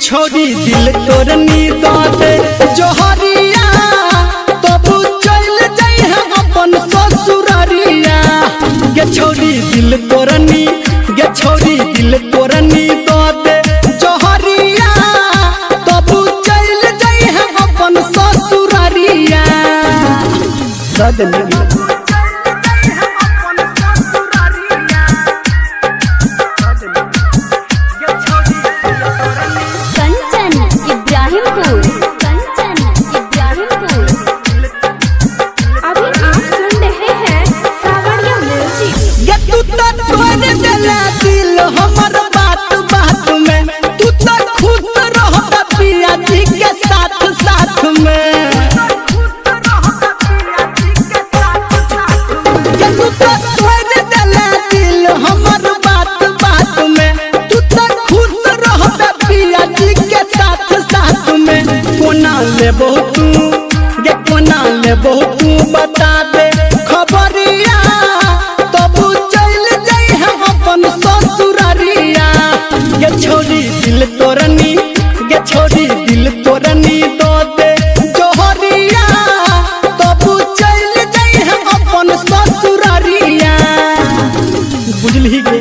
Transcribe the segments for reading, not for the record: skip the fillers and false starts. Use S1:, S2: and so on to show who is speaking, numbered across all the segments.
S1: छोड़ी दिल तोरनी दाते जोहरिया तब चल जाइ है अपन ससुरारिया गे छोड़ी दिल तोरनी दाते जोहरिया तब चल जाइ है अपन ससुरारिया दिल हमर बात बात में तू तो खुद रहता पिया जी के साथ में तू तो दिल हमर बात बात में तू तो खुद रहता पिया जी के साथ में कोना लेबो तू बता दे खबरिया तब चल जाइ है अपन ससुरारिया गे छोड़ी दिल तोरनी दो दे जोहरिया तब चल जाइ है अपन ससुरारिया बुझली गे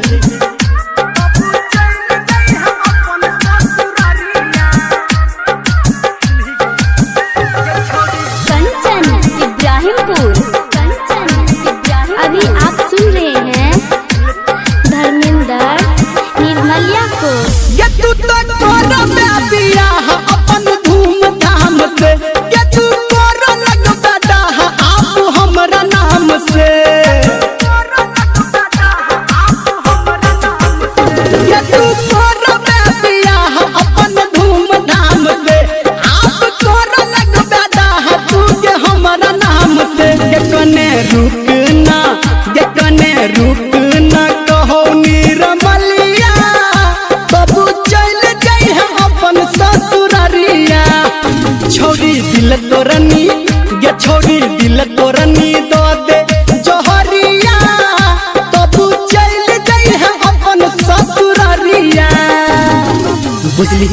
S2: अभी आप सुन रहे हैं धर्मेंद्र निर्मलिया को।
S1: ये तू तो तोरा बिया अपन धूमधाम से ये तू तोरा लगता डाहा आप हमरा नाम से ये तू तोरा बिया अपन धूमधाम से आप तोरा लगता डाहा तू के हमरा नाम से ये कने रुकना कहो निर्मलिया तब चल जाइ है अपन ससुरारिया छोड़ी दिल तोरनी दो दे जोहरिया तब चल जाइ है अपन ससुरारिया बुझली।